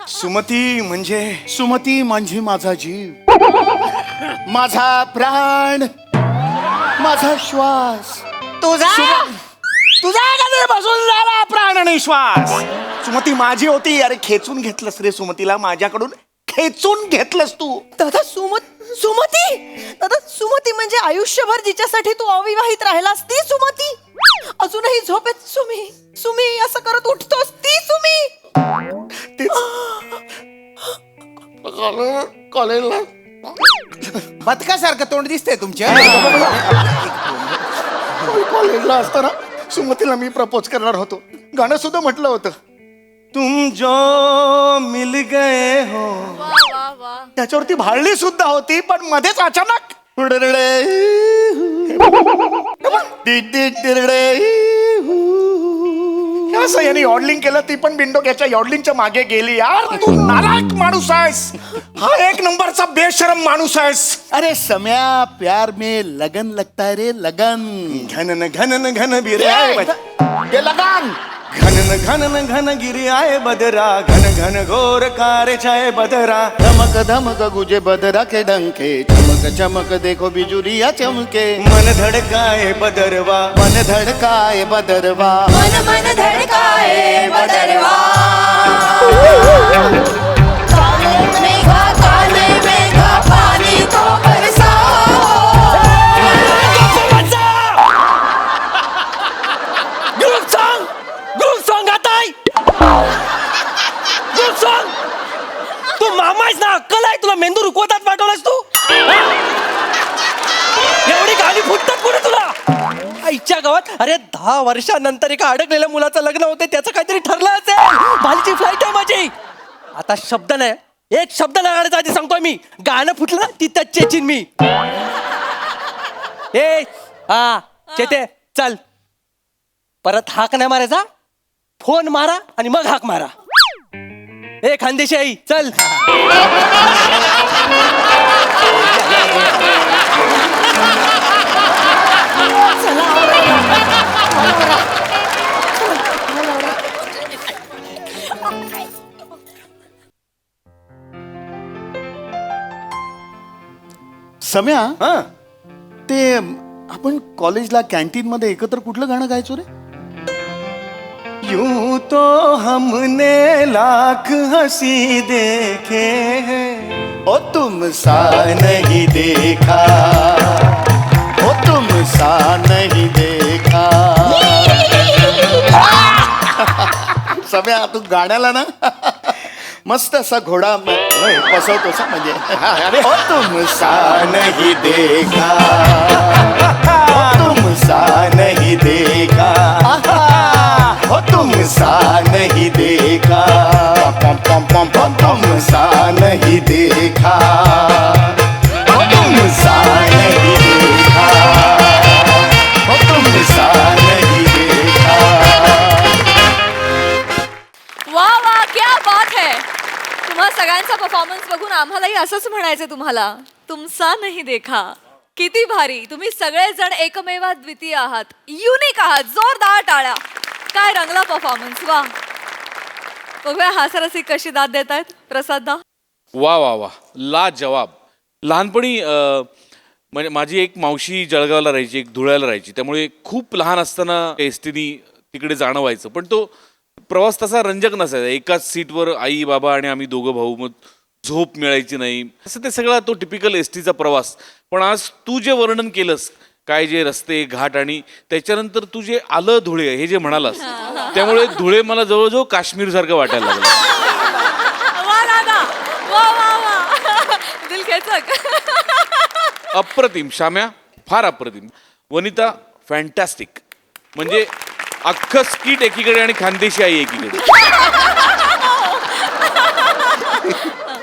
सुमती म्हणजे सुमती म्हणजे माझा जीव, माझा प्राण, माझा श्वास. तुझा कधी बसून झाला प्राण आणि श्वास. सुमती माझी होती. अरे खेचून घेतलंस रे सुमतीला माझ्याकडून, खेचून घेतलंस तू. दादा सुमती दादा, सुमती म्हणजे आयुष्यभर जिच्यासाठी तू अविवाहित राहिलास ती सुमती. अजूनही झोपेत सुमी सुमी असं करत उठतोस ती सुमी. कॉलेजला बदकासारखं तोंड दिसतंय तुमच्या. कॉलेजला असताना सुमतीला मी प्रपोज करणार होतो. गाणं सुद्धा म्हटलं होतं, तुम जो मिल गए हो. त्याच्यावरती भाळली सुद्धा होती. पण मध्येच अचानक असं याने यॉडलिंग केलं. ती पण बिंडोक याच्या यॉडलिंगच्या मागे गेली. यार तू नालायक माणूस आहेस. हा 1 नंबरचा बेशरम माणूस आहेस. अरे सम्या, प्यार में लगन लगता है रे, लगन. घनन घनन घन बिरे ये लगन. घनन घनन घन गिरी आए बदरा, घन घन घोर कार छाए बदरा. धमक धमक गुजे बदरा के डंके, चमक चमक देखो बिजुरिया चमके. मन धड़काए बदरवा, मन धड़काए बदरवा, मन मन धड़काए बदरवा. काले मेघा पानी तो बरसाओ. ग्रुप सॉन्ग आता है. Group song. तू मामा आहेस ना, अक्कल आहे तुला? मेंदू रुकवतात पाठवलास तू. एवढी गाणी फुटतात पुढे तुला आईच्या गावात. अरे 10 वर्षानंतर एका अडकलेल्या मुलाचं लग्न होते, त्याचं काहीतरी ठरलं असेल. बालीची फ्लाईट आहे माझी. आता शब्द नाही, एक शब्द नाही काढायचा आधी सांगतोय मी. गाणं फुटलं ना तिथं चेचिन मी. ए हा चेते चल. परत हाक नाही मारायचा. फोन मारा आणि मग हाक मारा. ए खानदेशी आई चल. सम्या, हा ते आपण कॉलेजला कॅन्टीन मध्ये एकत्र कुठलं गाणं गायचो रे? यूं तो हमने लाख हंसी देखे हैं, ओ तुम सा नहीं देखा, ओ तुम सा नहीं देखा. सम्या तू गाण्याला ना मस्त असा घोडा बसवतोस हं, म्हणजे अरे ओ तुम सा नहीं देखा, ओ तुम सा नहीं देखा, ओ तुम सा नहीं देखा, पम पम पम पम तुम सा नहीं देखा, ओ तुम सा नहीं देखा, ओ तुम सा नहीं देखा. वा वा क्या बात है. तुम्हा सगळ्यांचा परफॉर्मन्स बघून आम्हालाही असंच म्हणायचं तुम्हाला, तुमचा नाही देखा. किती भारी. तुम्ही सगळेजण एकमेवा द्वितीय आहात, युनिक आहात. जोरदार टाळ्या. काय रंगला परफॉर्मन्स. वा. बघूया हास्यरसिक कशी दाद देत आहेत. प्रसाद दा. वा वा वा, ला जवाब. लहानपणी म्हणजे माझी एक मावशी जळगावला राहायची, एक धुळ्याला राहायची, त्यामुळे खूप लहान असताना एस टीनी तिकडे जाणं व्हायचं. पण तो प्रवास तसा रंजक नसायचा. एकाच सीटवर आई बाबा आणि आम्ही दोघं भाऊ, मग झोप मिळायची नाही, असं ते सगळा तो टिपिकल एस टीचा प्रवास. पण आज तू जे वर्णन केलंस, काय जे रस्ते घाट आणि त्याच्यानंतर तू जे आलं धुळे हे जे म्हणालास, त्यामुळे धुळे मला जवळजवळ काश्मीर सारखं वाटायला लागलं. वा दादा. वा वा वा. दिल खेचक. अप्रतिम. शाम्या फार अप्रतिम. वनिता फॅन्टॅस्टिक. म्हणजे अख्खं स्किट एकीकडे आणि खानदेशी आई एकीकडे.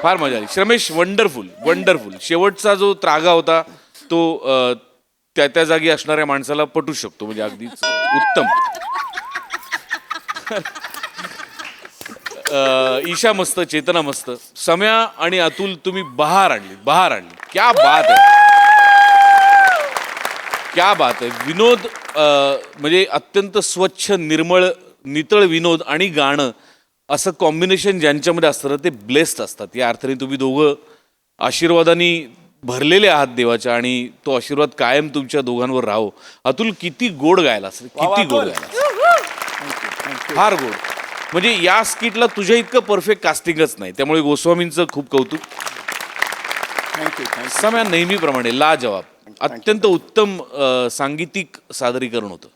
फार मजा आली. श्रमेश वंडरफुल वंडरफुल. शेवटचा जो त्रागा होता तो त्या त्या जागी असणाऱ्या माणसाला पटू शकतो, म्हणजे अगदीच उत्तम. ईशा मस्त, चेतना मस्त. सम्या आणि अतुल तुम्ही बहार आणली, बहार आणली. क्या बात आहे, क्या बात आहे. विनोद म्हणजे अत्यंत स्वच्छ, निर्मळ, नितळ विनोद आणि गाणं असं कॉम्बिनेशन ज्यांच्यामध्ये असतं ना, ते ब्लेस्ड असतात. या अर्थाने तुम्ही दोघं आशीर्वादाने भरलेले आहात देवाच्या, आणि तो आशीर्वाद कायम तुमच्या दोघांवर राहो. अतुल किती गोड गायला असेल, किती गोड गायला, फार गोड. म्हणजे या स्किटला तुझ्या इतकं परफेक्ट कास्टिंगच नाही, त्यामुळे गोस्वामींचं खूप कौतुक. सम्या नेहमीप्रमाणे ला जवाब. अत्यंत उत्तम सांगीतिक सादरीकरण होतं.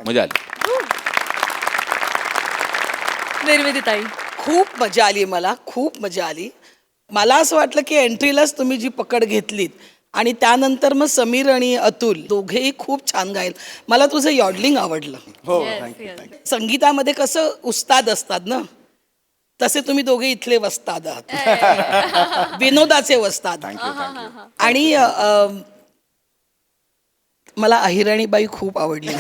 मजा आली. निर्मितीताई. खूप मजा आली. मला खूप मजा आली. मला असं वाटलं की एंट्रीलाच तुम्ही जी पकड घेतलीत आणि त्यानंतर मग समीर आणि अतुल दोघेही खूप छान गायल. मला तुझं यॉडलिंग आवडलं. संगीतामध्ये कसं उस्ताद असतात ना, तसे तुम्ही दोघे इथले वस्ताद आहात. विनोदाचे वस्ताद. आणि मला अहिराणीबाई खूप आवडली.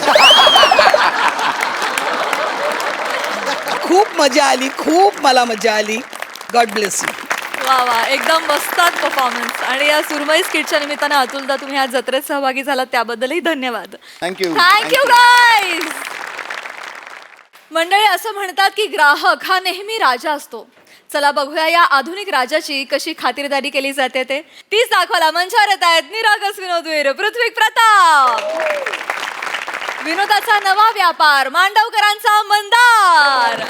खूप मजा आली. खूप मला मजा आली. God bless you. वा वा. एकदम बसतात परफॉर्मन्स. आणि या सुरमई स्किटच्या निमित्तानं अतुलदा तुम्ही आज जत्रेत सहभागी झालात, त्याबद्दलही धन्यवाद. थँक्यू. Thank you guys. मंडळी, असं म्हणतात की ग्राहक हा नेहमी राजा असतो. चला बघूया या आधुनिक राजाची कशी खातिरदारी केली जाते ते. तीच दाखवायला मंचावर येत आहेत निरागस विनोदवीर पृथ्वी प्रताप, विनोदाचा नवा व्यापार मांडवकरांचा मंदार,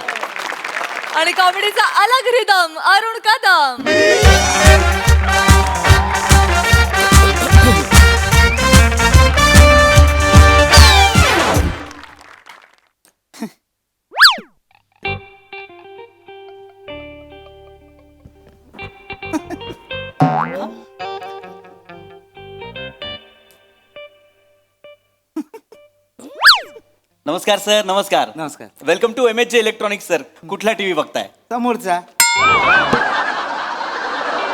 आणि कॉमेडीचा अलग रिदम अरुण कदम. नमस्कार सर. नमस्कार. नमस्कार. Welcome to MHJ electronics sir. कुठला टीव्ही बघताय? समोरचा.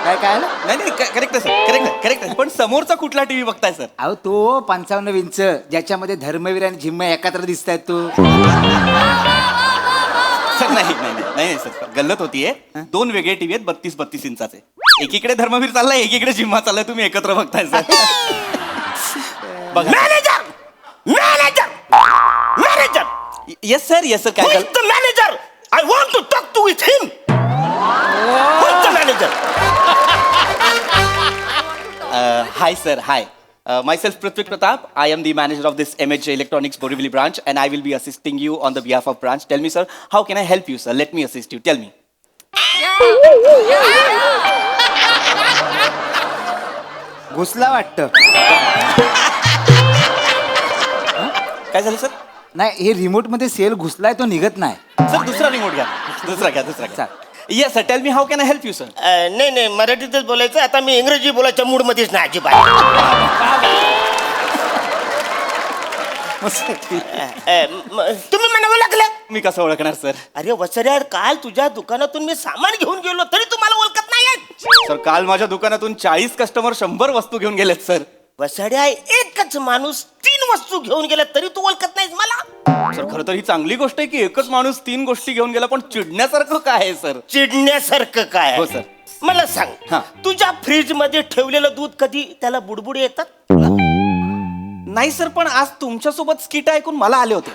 काय काय नाही नाही, करेक्ट सर, करेक्ट करेक्ट. पण समोरचा कुठला टीव्ही बघताय सर? अहो तो 55 इंच ज्याच्यामध्ये धर्मवीर आणि झिम्मा एकत्र दिसत आहेत तो. सर नाही नाही नाही नाही सर, गल्लत होतीये. दोन वेगळे टीव्ही आहेत, 32 इंचाचे. एकीकडे धर्मवीर चाललाय, एकीकडे जिम्मा चाललाय. तुम्ही एकत्र बघताय sir. Manager manager manager. Yes sir, yes sir. काय manager? I want to talk to with him. Manager. Hi sir, hi. Myself Prithvik Pratap. I am the manager of this MHJ Electronics Borivali branch, and I will be assisting you on the behalf of branch. Tell me, sir, how can I help you, sir? Let me assist you. Tell me. घुसला वाटतं. काय झालं sir? नाही, हे remote मध्ये sale घुसलाय, तो निघत नाही. सर दुसरा रिमोट घ्या. दुसरा घ्या. Yes sir, tell me how can I help you sir? नाही नाही मराठीतच बोलायचं. आता मी इंग्रजी बोलायच्या मूड मध्येच नाही अजिबात. तुम्ही म्हणावं लागलं. मी कसं ओळखणार सर? अरे वसऱ्या, काल तुझ्या दुकानातून मी सामान घेऊन गेलो तरी तुम्हाला ओळखत नाही. सर काल माझ्या दुकानातून 40 कस्टमर 100 वस्तू घेऊन गेलेत सर. वसड्या, एकच माणूस 3 वस्तू घेऊन गेला तरी तू ओळखत नाहीस मला. सर खरं तर ही चांगली गोष्ट आहे की एकच माणूस 3 गोष्टी घेऊन गेला, पण चिडण्यासारखं काय आहे सर? चिडण्यासारखं काय? हो सर. मला सांग, हा. तुझ्या फ्रीज मध्ये ठेवलेलं दूध कधी त्याला बुडबुडे येतात? नाही सर, पण आज तुमच्यासोबत स्किट ऐकून मला आले होते.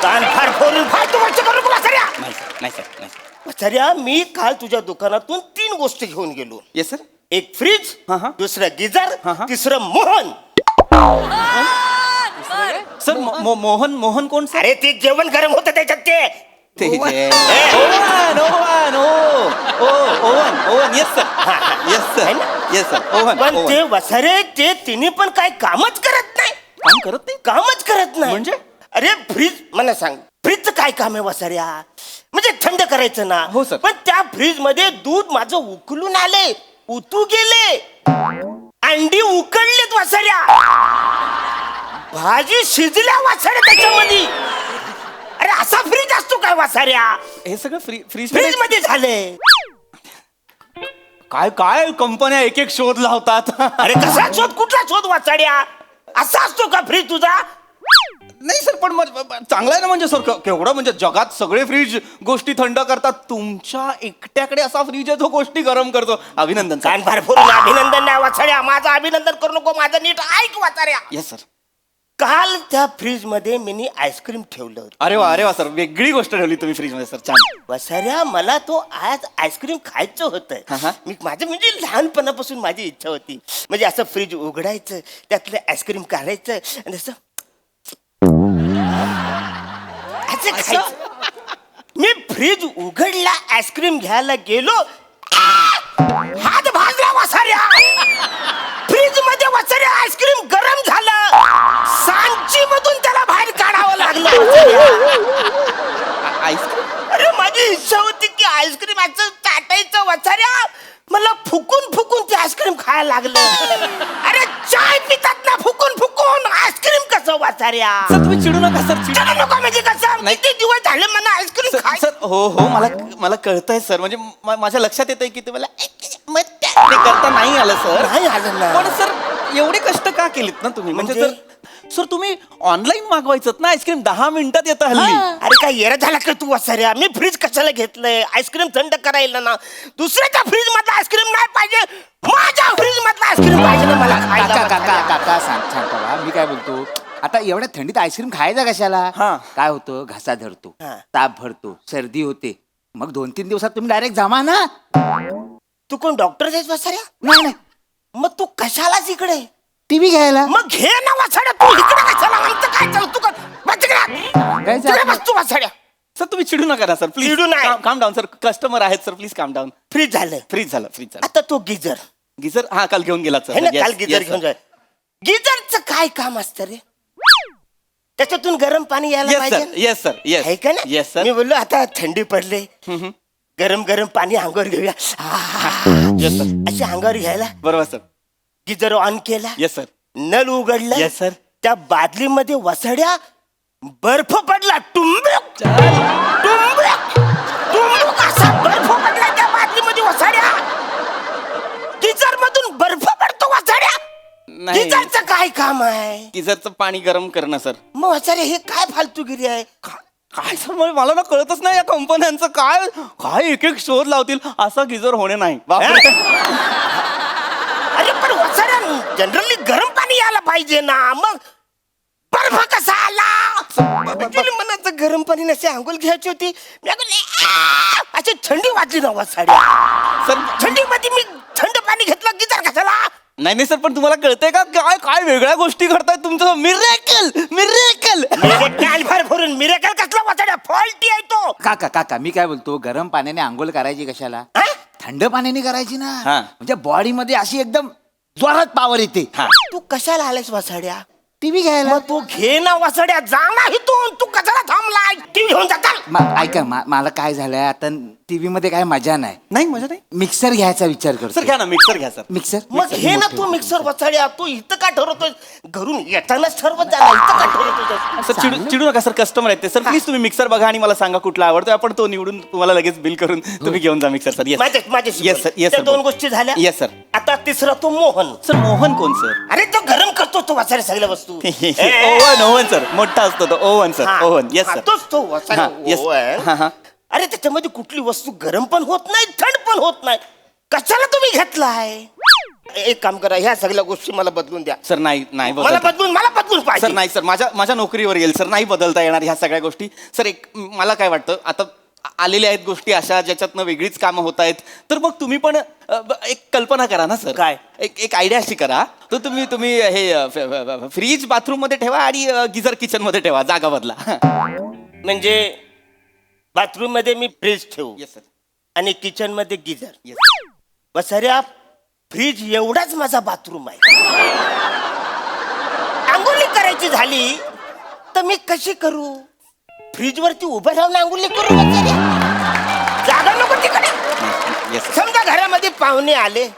कान फार फोडून फालतू गोष्ट करू नको वसऱ्या. नाही सर. वसऱ्या, मी काल तुझ्या दुकानातून 3 गोष्टी घेऊन गेलो. Yes sir. एक फ्रीज, हा, हा. दुसरं गिझर, हा, हा. तिसरं मोहन. सर मोहन कोण सर? अरे ते जेवण गरम होतं त्याच्यात ते. ओवन येस सर पण ओवन. ते वसरे ते तिने पण काय कामच करत नाही. काम करत नाही? कामच करत नाही म्हणजे? अरे फ्रीज, मला सांग, फ्रीजचं काय काम आहे वसऱ्या? म्हणजे थंड करायचं ना. हो, सर. पण त्या फ्रीज मध्ये दूध माझं उकलून आले, उतू गेले, अंडी उकडलेत वसऱ्या, भाजी शिजल्या वसऱ्या त्याच्यामध्ये. अरे असा फ्रीज असतो काय वसऱ्या? हे सगळं फ्रीज फ्रीज मध्ये झाले. काय कंपन्या एक एक शोध लावतात. अरे कसा शोध, कुठला शोध वसऱ्या? असा असतो का फ्रीज तुझा? नाही सर, पण चांगलं आहे ना. म्हणजे सर केवढं, म्हणजे जगात सगळे फ्रीज गोष्टी थंड करतात, तुमच्या एकट्याकडे असा फ्रीज आहे जो गोष्टी गरम करतो. अभिनंदन सर. कान फार फोडून अभिनंदन नाही वसऱ्या, माझं अभिनंदन करू नको, माझं नीट ऐक वसऱ्या. Yes sir. काल त्या फ्रीज मध्ये मी आईस्क्रीम ठेवलं होतं. अरे वा सर, वेगळी गोष्ट ठेवली तुम्ही फ्रीज मध्ये सर. छान. वसऱ्या, मला तो आज आईस्क्रीम खायचं हा, होतं. हा. मी माझं म्हणजे लहानपणापासून माझी इच्छा होती. म्हणजे असं फ्रीज उघडायचं, त्यातलं आईस्क्रीम काढायचं आणि असं खायचं. मी फ्रीज उघडला, आईस्क्रीम घ्यायला गेलो, हात भाजला वसऱ्या. फ्रीज मध्ये वसऱ्या आईस्क्रीम गरम झालं, सांची मधून त्याला बाहेर काढावं लागलं वसऱ्या. आईस्क्रीम? अरे माझी इच्छा होती की आईस्क्रीम असं चाटायचं वसऱ्या, मला फुकून फुकून ते आईस्क्रीम खायला लागलं. अरे चाय पितात ना फुकून फुकून, आईस्क्रीम कसं वसऱ्या? सर तुम्ही चिडू नका सर. चला नको, म्हणजे कसं, नाही. किती दिवस झाले मला आईस्क्रीम खाय. सर हो मला कळतंय सर. म्हणजे माझ्या लक्षात येतंय की तुम्हाला ते करता नाही आलं सर. नाही आलं ना. पण सर एवढे कष्ट का केलेत ना तुम्ही? म्हणजे सर तुम्ही ऑनलाईन मागवायचं ना आईस्क्रीम, 10 मिनिटात येतं हल्ली. अरे काय येरा झाला का तू वसऱ्या? मी फ्रीज कशाला घेतलंय? आईस्क्रीम थंड करायला ना. दुसऱ्याच्या फ्रीज मधला आईस्क्रीम नाही पाहिजे, माझ्या फ्रीज मधला आईस्क्रीम पाहिजे ना मला खायला. काका शांत व्हा. मी काय बोलतो, आता एवढ्या थंडीत आईस्क्रीम खायचा कशाला? हा. काय होतं, घसा धरतो, हा. ताप भरतो, सर्दी होते, मग 2-3 दिवसात तुम्ही डायरेक्ट जमा ना. तू कोण डॉक्टर आहेस वसऱ्या? नाही मग तू कशालाच इकडे? टीव्ही घ्यायला. मग घे ना वसड्या, तू इकडे कशाला? आमचं काय चालू? तू बस सांगायचं तिकडे आपलं. बस तू वसड्या. सर तुम्ही चिडू नका ना सर, प्लीज. चिडू नाही. काम डाऊन सर, कस्टमर आहेत सर, प्लीज काम डाऊन. फ्रीज झालं. फ्रीज झालं. आता तो गिझर गिझर हा काल घेऊन गेला सर. है ना, Yes, काल गिझर yes, घेऊन sir. जाय. गिझरचं काय काम असतं रे? त्याच्यातून गरम पाणी यायला Yes, sir. पाहिजे, Yes, sir. Yes. आहे का ना? Yes, sir. मी बोललो आता थंडी पडले, गरम गरम पाणी अंगावर घेऊया. Yes, sir. अशी अंगावर घ्यायला बरोबर सर. गिझर ऑन केला, येस सर. नल उघडला. Yes, sir. त्या बादलीमध्ये वसड्या बर्फ पडला. टुंबुक असा बर्फ पडला त्या बादलीमध्ये वसड्या. गिझर मधून बर्फ पडतो वसड्या. नाही. गिझरचं काय काम आहे? गिझरचं पाणी गरम करणं सर. मग वसड्या हे काय फालतूगिरी आहे? काय सर, मला ना कळतच नाही या कंपन्यांचं काय काय एक एक शोध लावतील, असा गिझर होणे नाही. बापरे. अरे पण वसड्या जनरली गरम पाणी यायला पाहिजे ना, मग बर्फ कसा आला? Actually मनाचं गरम पाणी नसे आंघोळ घ्यायची होती, मी अशी थंडी वाजली ना वसड्या. सर थंडीमध्ये मी थंड पाणी घेतलं, गिझर कशाला? नाही सर, पण तुम्हाला कळतंय का काय काय वेगळ्या गोष्टी घडतायत तुमचं? मिरेकल. फार फोडून मिरेकल कसला वसड्या? फॉल्टी आहे तो. काका मी काय बोलतो, गरम पाण्याने आंघोळ करायची कशाला? हा? थंड पाण्याने करायची ना. हा. म्हणजे बॉडी मध्ये अशी एकदम जोरात पावर येते हा. तू कशाला आलायस वसाड्या टीव्ही घ्यायला मग तू घे ना वसाड्या जा ना इथून तू कशाला थांबलाय टीव्ही घेऊन जाताल ऐका मला काय झालंय आता टीव्ही मध्ये काय मजा नाही नाही मजा नाही मिक्सर घ्यायचा विचार करतो सर घ्या ना मिक्सर घ्या सर मिक्सर मग घे ना तू मिक्सर वसाड्या तू इथं का ठरवतोय घरून येतानाच ठरवत जा ना, इथं का ठरवतोय सर चिडू नका सर कस्टमर आहेत ते सर प्लीज तुम्ही मिक्सर बघा आणि मला सांगा कुठला आवडतो आपण तो निवडून तुम्हाला लगेच बिल करून तुम्ही घेऊन जा मिक्सर सर माझ्याशी येस सर येस त्या सर दोन गोष्टी झाल्या येस सर आता तिसरा तो मोहन सर मोहन कोण सर अरे तो गरम करतो तो वसाड्या सगळ्या वस्तू ओव्हन सर मोठा असतो तो ओव्हन सर हा, ओव्हन येस हा, सर तोच तो वसाड्या हा, yes. ओव्हन. हा, हा. अरे त्याच्यामध्ये कुठली वस्तू गरम पण होत नाही थंड पण होत नाही कशाला तुम्ही घेतलाय एक काम करा ह्या सगळ्या गोष्टी मला बदलून द्या सर नाही मला बदलून पाहिजे सर नाही सर माझ्या नोकरीवर येईल सर नाही बदलता येणार ह्या सगळ्या गोष्टी सर एक मला काय वाटतं आता आलेल्या आहेत गोष्टी अशा ज्याच्यातनं वेगळीच कामं होत आहेत तर मग तुम्ही पण एक कल्पना करा ना सर काय? एक आयडिया अशी करा तर तुम्ही हे फ्रीज बाथरूम मध्ये ठेवा आणि गिझर किचन मध्ये ठेवा जागा बदला म्हणजे बाथरूम मध्ये मी फ्रीज ठेवू येस सर आणि किचन मध्ये गिझर येस वसाऱ्या फ्रीज एवढाच माझा बाथरूम आहे आंघोळी करायची झाली तर मी कशी करू फ्रीज वरती उभं राहून आंघोळी करू वसाऱ्या? जागा नको तिकडे येस सर समजा घरामध्ये पाहुणे आले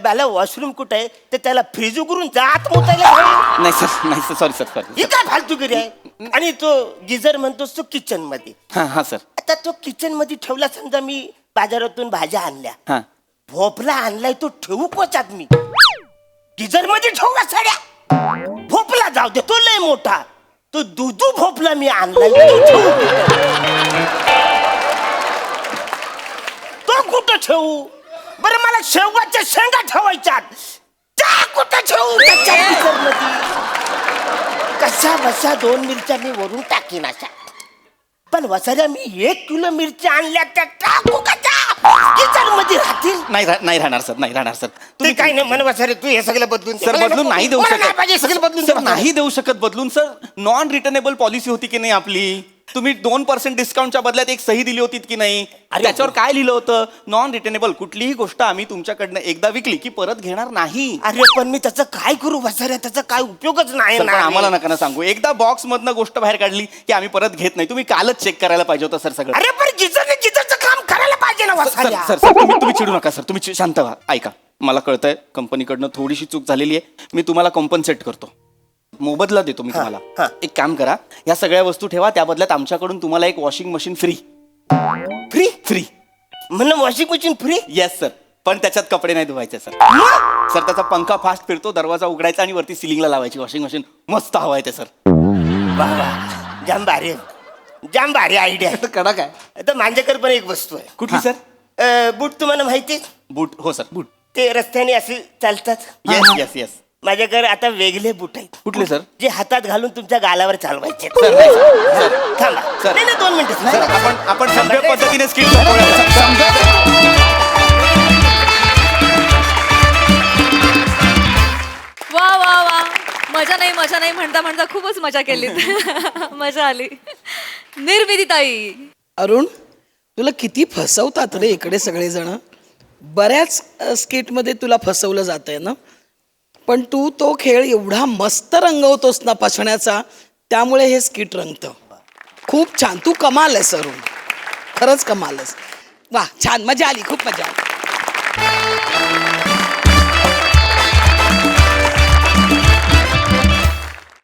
मला वॉशरूम कुठे आहे तर त्याला फ्रीज उघडून जात मुतायला घालू. नाही सर सॉरी सर ही काय फालतूगिरी आहे आणि तो गिझर म्हणतोस तो किचन मध्ये हां सर आता तो किचन मध्ये ठेवला समजा मी बाजारातून भाज्या आणल्या हां भोपला आणलाय तो ठेवू कोच्यात मी गिझर मध्ये ठेवू का साड्या भोपला जाऊ दे तो लय मोठा तो दुधू भोपला मी आणलाय तो ठेवू कुठं? तो कुठं ठेवू बरं मला शेवगाच्या शेंगा ठेवायच्यात त्या कुठं ठेवू त्याच्या गिझर मध्ये कशा बसा 2 मिरच्या मी वरून टाकीन अशा पण वसाऱ्या मी 1 किलो मिरच्या आणल्या त्या टाकू का त्या मध्ये राहतील नाही राहणार सर नाही राहणार सर तुम्ही काय नाही म्हण वसारे तू हे सगळं बदलून सर बदलून नाही देऊ शकत सगळं बदलून सर नाही देऊ शकत बदलून सर नॉन रिटर्नेबल पॉलिसी होती की नाही आपली तुम्ही 2% डिस्काउंटच्या बदल्यात एक सही दिली होती की नाही त्याच्यावर काय लिहिलं होतं नॉन रिटर्नेबल कुठलीही गोष्ट आम्ही तुमच्याकडनं एकदा विकली की परत घेणार नाही अरे पण मी त्याचं काय करू वसाऱ्या त्याचा काय उपयोगच नाही सर, पण ना आम्हाला नका ना सांगू एकदा बॉक्स मधनं गोष्ट बाहेर काढली की आम्ही परत घेत नाही तुम्ही कालच चेक करायला पाहिजे होतं सर सगळं अरे पण गिझरचं काम करायला पाहिजे ना सर वसाऱ्या सर सर तुम्ही चिडू नका सर तुम्ही शांत व्हा ऐका मला कळतंय कंपनीकडनं थोडीशी चूक झालेली आहे मी तुम्हाला कॉम्पन्सेट करतो मोबदला देतो मी हा. तुम्हाला एक काम करा या सगळ्या वस्तू ठेवा त्या बदल्यात आमच्याकडून तुम्हाला एक washing machine free free free म्हणून washing machine free yes sir पण त्याच्यात कपडे नाही धुवायचे सर सर त्याचा पंखा फास्ट फिरतो दरवाजा उघडायचा आणि वरती सिलिंगला लावायची वॉशिंग मशीन मस्त हवा आहे ते सर वा वा जाम भारी आयडिया कडा काय आता माझ्याकडे पण एक वस्तू आहे कुठली सर बूट तुम्हाला माहिती बूट हो सर बूट ते रस्त्याने असे चालतात येस येस येस माझ्याकडे आता वेगळे बूट आहेत कुठले सर जे हातात घालून तुमच्या गालावर चालवायचे सर नाही सर थांबा सर. नाही 2 मिनिटं सर आपण सभ्य पद्धतीने स्किल वा वा वा मजा नाही म्हणता म्हणता खूपच मजा केली मजा आली निर्मिती ताई अरुण तुला किती फसवतात रे इकडे सगळेजण बऱ्याच स्किटमध्ये तुला फसवलं जात आहे ना पण तू तो खेळ एवढा मस्त रंगवतोस ना पसण्याचा त्यामुळे हे स्किट रंगतं खूप छान तू कमाल आहेस अरुण खरंच कमाल आहेस वा छान मजा आली खूप मजा आली